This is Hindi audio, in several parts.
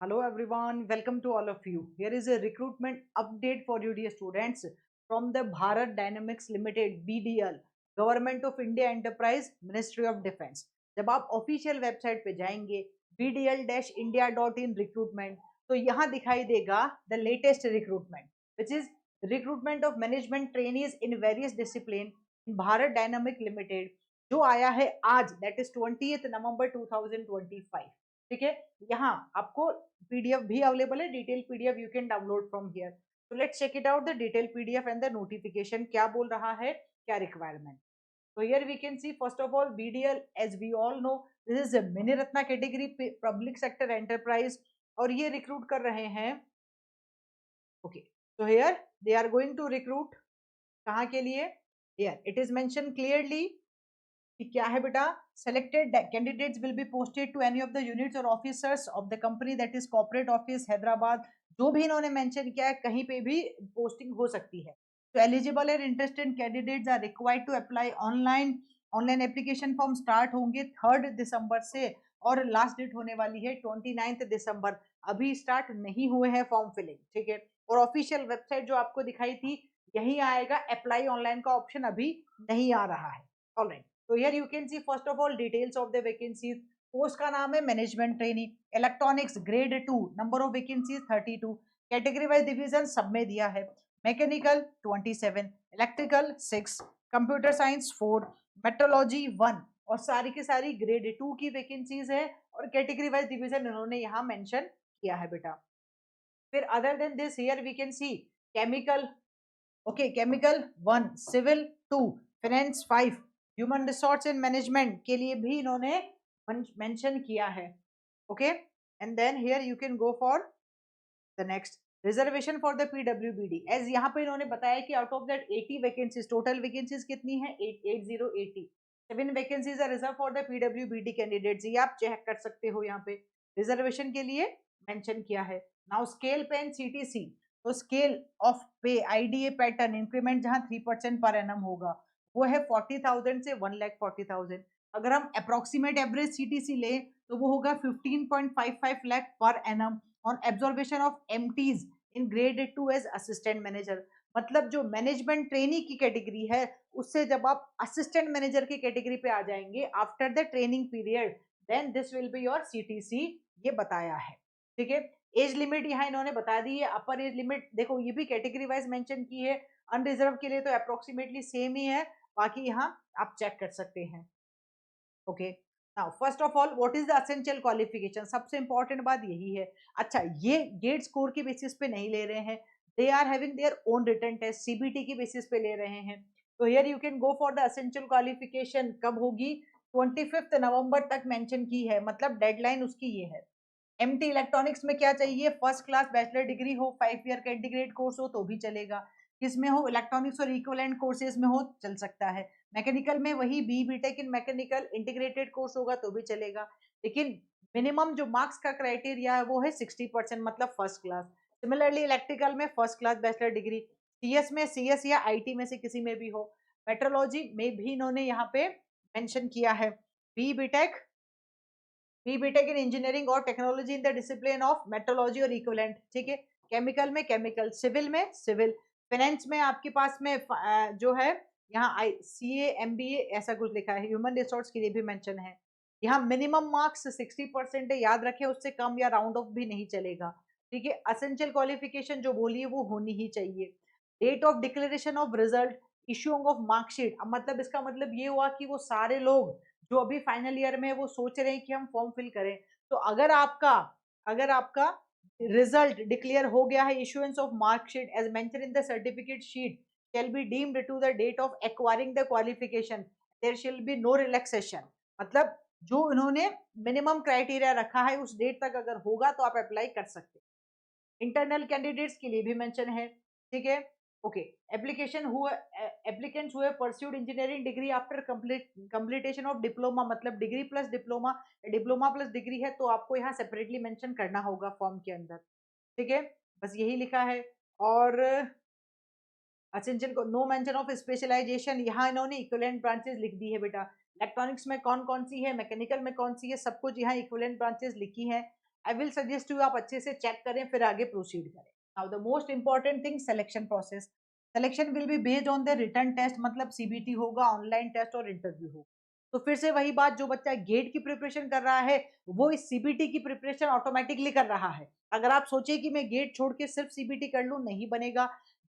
Hello everyone, welcome to all of you. Here is a recruitment update for you dear students from the Bharat Dynamics Limited BDL, Government of India Enterprise, Ministry of Defense. जब आप ऑफिशियल वेबसाइट पे जाएंगे bdl-india.in रिक्रूटमेंट तो यहाँ दिखाई देगा the latest recruitment which is recruitment of management trainees in various discipline in Bharat dynamic limited जो आया है आज दैट इज 20 नवंबर 2025. ठीक है, यहाँ आपको पीडीएफ भी अवेलेबल है, detail PDF you can download from here. तो let's check it out the detail PDF and the notification क्या बोल रहा है, क्या requirement. So here we can see first of all BDL, as we all know this is a mini Ratna category public sector enterprise और ये रिक्रूट कर रहे हैं. Okay, so here they are going to recruit कहाँ के लिए. here it is mentioned clearly कि क्या है बेटा, selected candidates will be posted to any of the units or officers of the company that is corporate office Hyderabad. जो भी इन्होंने मेंशन किया है कहीं पे भी पोस्टिंग हो सकती है. तो eligible and interested candidates are required to apply online. Online application form start होंगे 3 दिसंबर से और लास्ट डेट होने वाली है 29 दिसंबर. अभी स्टार्ट नहीं हुए हैं फॉर्म फिलिंग. ठीक है, और ऑफिशियल वेबसाइट जो आपको दिखाई थी यही आएगा, अप्लाई ऑनलाइन का ऑप्शन अभी नहीं आ रहा है. ऑलराइट, तो here you can C first of all details of the vacancies. Post का नाम है management trainee electronics grade 2, number of vacancies 32, category wise division सब में दिया है. Mechanical 27, electrical 6, computer science 4, metrology 1 और सारी की सारी ग्रेड 2 की वैकेंसीज है और कैटेगरी वाइज डिवीजन इन्होंने यहाँ मेंशन किया है बेटा. फिर other than this here we can see chemical, okay chemical 1, civil 2, finance 5, human resource and management के लिए भी इन्होंने मेंशन किया है. Okay, and then here you can go for the next reservation for the PWBD. As यहाँ पे इन्होंने बताया कि out of that 80 vacancies, total vacancies कितनी है 80, 7 vacancies are reserve for the PWBD candidates. ये आप चेक कर सकते हो, यहाँ पे रिजर्वेशन के लिए मेंशन किया है. नाउ स्केल पे एंड सीटीसी, तो स्केल ऑफ पे आईडीए पैटर्न इंक्रीमेंट जहां 3% पर एनम होगा वो है 40,000 से 1,40,000. अगर हम अप्रोक्सीमेट एवरेज सीटीसी ले तो वो होगा 15.55 लाख पर एनम on absorption of MTs in grade 2 as assistant manager. मतलब जो मैनेजमेंट ट्रेनी की कैटेगरी है उससे जब आप असिस्टेंट मैनेजर की कैटेगरी पे आ जाएंगे after the training period then this will be your CTC, ये बताया है. ठीक है, एज लिमिट यहाँ इन्होंने बता दी है. अपर एज लिमिट देखो ये भी कैटेगरी वाइज मेंशन की है, अनरिजर्व के लिए तो अप्रोक्सीमेटली सेम ही है, बाकी यहाँ आप चेक कर सकते हैं. Okay, now first of all what is the essential qualification, सबसे इंपॉर्टेंट बात यही है. अच्छा, ये गेट स्कोर के बेसिस पे नहीं ले रहे हैं, they are having their own written test, CBT की बेसिस पे ले रहे हैं. तो here you can go for the essential qualification. कब होगी, 25 नवंबर तक मेंशन की है, मतलब डेडलाइन उसकी ये है. एमटी इलेक्ट्रॉनिक्स में क्या चाहिए, फर्स्ट क्लास बैचलर डिग्री हो, 5 ईयर का इंटीग्रेटेड कोर्स हो तो भी चलेगा. किसमें हो, इलेक्ट्रॉनिक्स और इक्विवेलेंट कोर्सेज में हो चल सकता है. मैकेनिकल में वही BTech in mechanical integrated course होगा तो भी चलेगा. लेकिन मिनिमम जो मार्क्स का क्राइटेरिया है वो है 60%, मतलब फर्स्ट क्लास. सिमिलरली इलेक्ट्रिकल में first class bachelor degree, CS में सीएस या आईटी में से किसी में भी हो. मेट्रोलॉजी में भी इन्होंने यहाँ पे मेंशन किया है बीटेक इन इंजीनियरिंग और technology in the discipline of metrology और इक्विवेलेंट. ठीक है, केमिकल में केमिकल, सिविल में सिविल, फाइनेंस में आपके पास में जो है यहाँ आई सीए एमबीए ऐसा कुछ लिखा है. ह्यूमन रिसोर्स के लिए भी मेंशन है. यहाँ मिनिमम मार्क्स 60% है, याद रखें, उससे कम या राउंड ऑफ भी नहीं चलेगा. ठीक है, असेंशियल क्वालिफिकेशन जो बोली है वो होनी ही चाहिए. Date of declaration of result, issuing of marksheet. अब मतलब इसका मतलब ये हुआ कि वो सारे लोग जो अभी फाइनल ईयर में वो सोच रहे हैं कि हम फॉर्म फिल करें, तो अगर आपका रिजल्ट डिक्लेयर हो गया है, issuance of marksheet as mention in the certificate sheet shall be deemed to the date of acquiring the qualification, there shall be no relaxation. मतलब जो इन्होंने मिनिमम क्राइटेरिया रखा है उस डेट तक अगर होगा तो आप अप्लाई कर सकते हैं. इंटरनल कैंडिडेट्स के लिए भी मेंशन है. ठीक है, ओके, एप्लीकेशन हुए एप्लीकेंट्स हुए pursued engineering degree after completion of diploma, मतलब degree plus diploma, diploma plus degree है तो आपको यहाँ सेपरेटली मेंशन करना होगा फॉर्म के अंदर. ठीक है, बस यही लिखा है. और असेंशियल को नो मेंशन ऑफ स्पेशलाइजेशन, यहाँ इन्होंने इक्विवेलेंट ब्रांचेस लिख दी है बेटा. इलेक्ट्रॉनिक्स में कौन कौन सी है, मैकेनिकल में कौन सी है, सब कुछ यहाँ इक्विवेलेंट ब्रांचेस लिखी है. आई विल सजेस्ट यू आप अच्छे से चेक करें फिर आगे प्रोसीड करें। Now the most important thing, selection process. Selection will be based on the written test, मतलब सीबीटी होगा, ऑनलाइन टेस्ट और इंटरव्यू होगा। तो फिर से वही बात, जो बच्चा गेट की प्रिपरेशन कर रहा है वो इस सीबीटी की प्रिपरेशन ऑटोमेटिकली कर रहा है। अगर आप सोचे कि मैं गेट छोड़ के सिर्फ सीबीटी कर लूं, नहीं बनेगा।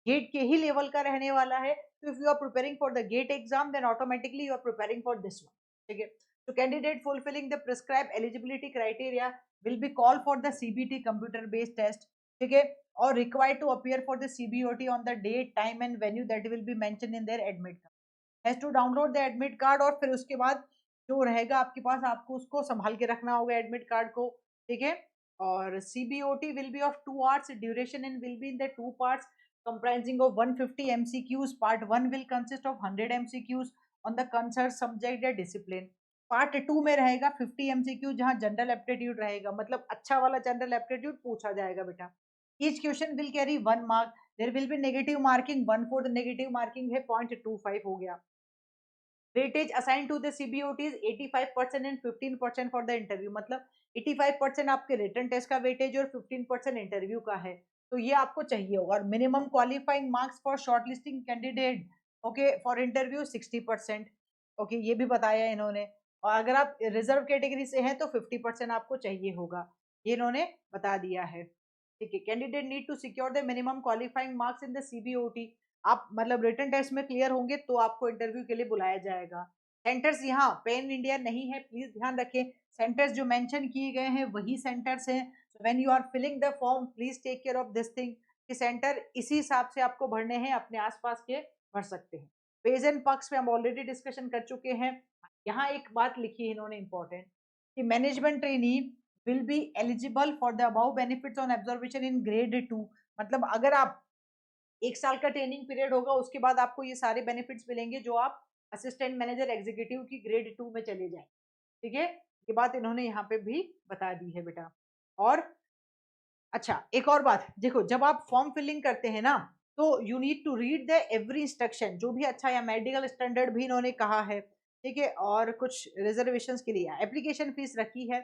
गेट के ही लेवल का रहने वाला है। तो if you are preparing for the GATE exam then automatically you are preparing for this one. ठीक है। तो candidate fulfilling the prescribe eligibility criteria will be call for the CBT computer based test. ठीक है। और required to appear for the CBOT on the date time and venue that will be mention in their admit card. Has to download the admit card, और फिर उसके बाद जो रहेगा आपके पास, आपको उसको संभाल के रखना होगा एडमिट कार्ड को। ठीक है। और CBOT will be of 2 hours duration and will be in the 2 parts comprising of 150 MCQs. Part 1 will consist of 100 MCQs on the concerned subject या discipline. पार्ट 2 में रहेगा 50 MCQ, जहां जनरल एप्टीट्यूड रहेगा, मतलब अच्छा वाला जनरल एप्टीट्यूड पूछा जाएगा बेटा। Each question will carry 1 mark. There will be negative marking 1/4, negative marking है 0.25 हो गया। Weightage assign to the CBOT is 85% and 15% for the interview, मतलब 85% आपके रिटन टेस्ट का वेटेज और 15% इंटरव्यू का है। तो ये आपको चाहिए होगा। और minimum qualifying marks for shortlisting candidate, okay, for interview 60%। Okay, ये भी बताया इन्होंने। और अगर आप रिजर्व कैटेगरी से हैं तो 50% आपको चाहिए होगा, ये इन्होंने बता दिया है। ठीक है। Candidate need to secure the minimum qualifying marks in the CBOT. आप मतलब रिटन टेस्ट में क्लियर होंगे तो आपको इंटरव्यू के लिए बुलाया जाएगा। सेंटर्स यहाँ पेन इंडिया नहीं है, प्लीज ध्यान रखें। सेंटर्स जो मेंशन किए गए हैं वही सेंटर्स हैं। So when you are filling the form please take care of this thing कि सेंटर इसी हिसाब से आपको भरने हैं, अपने आसपास के भर सकते हैं। पेज एंड पक्ष पे हम ऑलरेडी डिस्कशन कर चुके हैं। यहाँ एक बात लिखी है इन्होंने इंपॉर्टेंट, कि management trainee will be eligible for the above benefits on observation in grade 2। मतलब अगर आप 1 साल का ट्रेनिंग पीरियड होगा, उसके बाद आपको ये सारे बेनिफिट्स मिलेंगे जो आप असिस्टेंट मैनेजर एग्जीक्यूटिव की ग्रेड 2 में चले जाए। ठीक है। ये बात इन्होंने यहाँ पे भी बता दी है बेटा। और अच्छा, एक और बात देखो, जब आप फॉर्म फिलिंग करते हैं ना, तो you need to read the every instruction, जो भी अच्छा या मेडिकल स्टैंडर्ड भी इन्होंने कहा है। ठीक है। और कुछ रिजर्वेशन के लिए एप्लीकेशन फीस रखी है।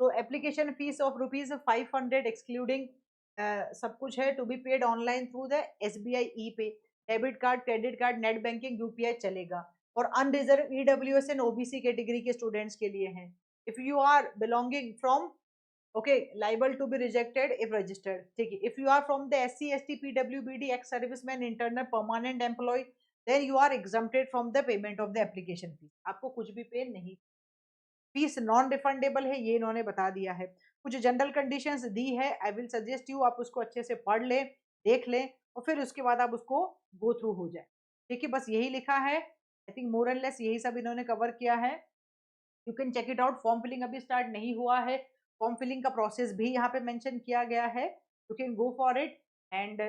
तो एप्लीकेशन फीस ऑफ ₹500 एक्सक्लूडिंग सब कुछ है, to be paid online through the SBI e pay. Debit card, credit card, net banking, UPI चलेगा। और unreserve EWS and OBC category के स्टूडेंट्स के लिए है। If you are belonging from, okay, liable to be rejected if registered. ठीक है। if you are from the SC ST PWBD ex serviceman internal permanent employee then you are exempted from the payment of the application fee. आपको कुछ भी पे नहीं, फीस नॉन रिफंडेबल है, ये इन्होंने बता दिया है। कुछ जनरल कंडीशंस दी है, आई विल सजेस्ट यू आप उसको अच्छे से पढ़ लें, देख लें, और फिर उसके बाद आप उसको गो थ्रू हो जाए। ठीक है, बस यही लिखा है। I think more and less यही सब इन्होंने कवर किया है। You can check it out. Form filling अभी स्टार्ट नहीं हुआ है, फॉर्म फिलिंग का प्रोसेस भी यहाँ पे मेंशन किया गया है। You can go for it and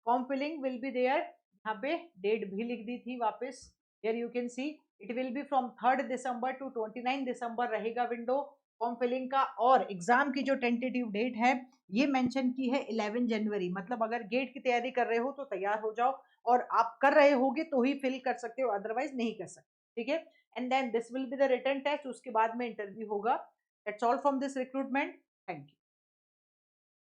form filling will be there. यहाँ पे डेट भी लिख दी थी वापस, here you can see it will be from 3rd दिसंबर टू 29 दिसंबर रहेगा विंडो फॉर्म फिलिंग का। और एग्जाम की जो टेंटेटिव डेट है ये मेंशन की है 11 जनवरी। मतलब अगर गेट की तैयारी कर रहे हो तो तैयार हो जाओ, और आप कर रहे होगे तो ही फिल कर सकते हो, अदरवाइज नहीं कर सकते। ठीक है। And then this will be the written test, उसके बाद में इंटरव्यू होगा। That's all from this recruitment. Thank you.